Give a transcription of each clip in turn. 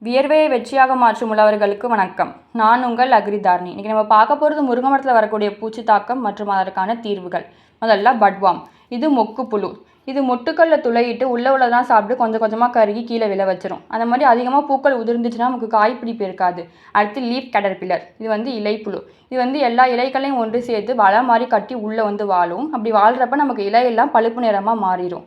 வியர்வையை வெற்றியாக மாற்றும் உழவர்களுக்கு வணக்கம். நான் உங்கள் அக்ரிதாரணி. இன்றைக்கி நம்ம பார்க்க போகிறது முருங்கை மரத்தில் வரக்கூடிய பூச்சி தாக்கம் மற்றும் அதற்கான தீர்வுகள். முதல்ல பட்வாம். இது மொக்கு புழு. இது மொட்டுக்களில் துளையிட்டு உள்ளதான் சாப்பிட்டு கொஞ்சம் கொஞ்சமாக கருகி கீழே விழ வச்சிரும். அந்த மாதிரி அதிகமாக பூக்கள் உதிர்ந்துச்சுன்னா நமக்கு காய்ப்பிடிப்பு இருக்காது. அடுத்து லீஃப் கேட்டர்பில்லர். இது இலைப்புழு. இது எல்லா இலைகளையும் ஒன்று சேர்த்து வலை மாதிரி கட்டி உள்ளே வாழும். அப்படி வாழ்கிறப்ப நமக்கு இலையெல்லாம் பழுப்பு நிறமாக மாறிடும்.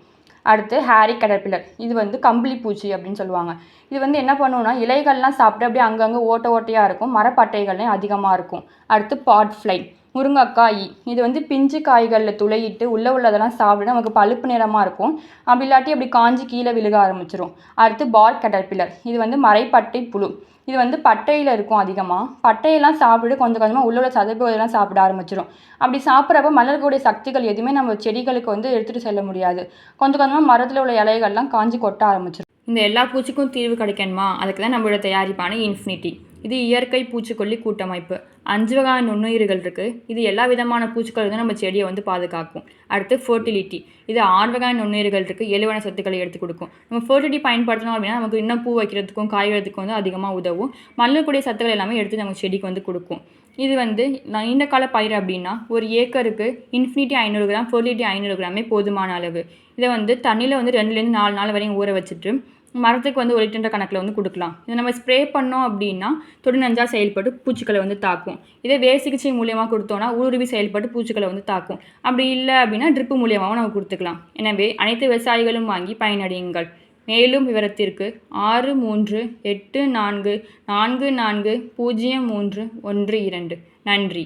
அடுத்து ஹேரி கேட்டர்பில்லர். இது கம்பளி பூச்சி அப்படின்னு சொல்லுவாங்க. இது என்ன பண்ணுன்னா இலைகள்லாம் சாப்பிட்டு அப்படியே அங்கங்கே ஓட்டையாக இருக்கும். மரப்பட்டைகள்லையும் அதிகமாக இருக்கும். அடுத்து பாட் ஃப்ளை. முருங்கைக்காய். இது பிஞ்சு காய்களில் துளையிட்டு உள்ளதெல்லாம் சாப்பிட்டு நமக்கு பழுப்பு நிறமாக இருக்கும். அப்படி இல்லாட்டி அப்படி காஞ்சி கீழே விழுக ஆரம்பிச்சிடும். அடுத்து பார் கேட்டர்பில்லர். இது மரைப்பட்டை புழு. இது பட்டையில் இருக்கும் அதிகமாக. பட்டையெல்லாம் சாப்பிட்டு கொஞ்சம் கொஞ்சமாக உள்ள சதைப்பகுதியெல்லாம் சாப்பிட ஆரம்பிச்சிடும். அப்படி சாப்பிட்றப்ப மலரக்கூடிய சக்திகள் எதுவுமே நம்ம செடிகளுக்கு எடுத்துகிட்டு செல்ல முடியாது. கொஞ்சம் கொஞ்சமாக மரத்தில் உள்ள இலைகள்லாம் காஞ்சி கொட்ட ஆரம்பிச்சிடும். இந்த எல்லா பூச்சிக்கும் தீர்வு கிடைக்கணுமா? அதுக்கு தான் நம்மளோட தயாரிப்பான இன்ஃபினிட்டி. இது இயற்கை பூச்சிக்கொல்லி கூட்டமைப்பு. 5 வகையான நுண்ணுயிர்கள் இருக்குது. இது எல்லா விதமான பூச்சிகள் நம்ம செடியை பாதுகாக்கும். அடுத்து ஃபர்டிலிட்டி. இது 6 வகையான நுண்ணுயிர்கள் இருக்குது. 7 வகை சத்துக்களை எடுத்து கொடுக்கும். நம்ம ஃபர்டிலிட்டி பயன்படுத்தணும் அப்படின்னா நமக்கு இன்னும் பூ வைக்கிறதுக்கும் காய்கிறதுக்கும் அதிகமாக உதவும். மண்ணக்கூடிய சத்துக்கள் எல்லாமே எடுத்து நம்ம செடிக்கு கொடுக்கும். இது நீண்ட கால பயிர் அப்படின்னா ஒரு ஏக்கருக்கு இன்ஃபினிட்டி 500 கிராம், ஃபர்டிலிட்டி 500 கிராமே போதுமான அளவு. இதை தண்ணியில் 2லேருந்து 4 நாள் வரையும் ஊற வச்சுட்டு மரத்துக்கு 1 லிட்டர் கணக்கில் கொடுக்கலாம். இதை நம்ம ஸ்ப்ரே பண்ணோம் அப்படின்னா தொடுநஞ்சாக செயல்பட்டு பூச்சிகளை தாக்கும். இதே வேர் சிகிச்சை மூலியமாக கொடுத்தோன்னா ஊடுருவி செயல்பட்டு பூச்சிகளை தாக்கும். அப்படி இல்லை அப்படின்னா ட்ரிப்பு மூலியமாகவும் நம்ம கொடுத்துக்கலாம். எனவே அனைத்து விவசாயிகளும் வாங்கி பயனடையுங்கள். மேலும் விவரத்திற்கு 6384440312. நன்றி.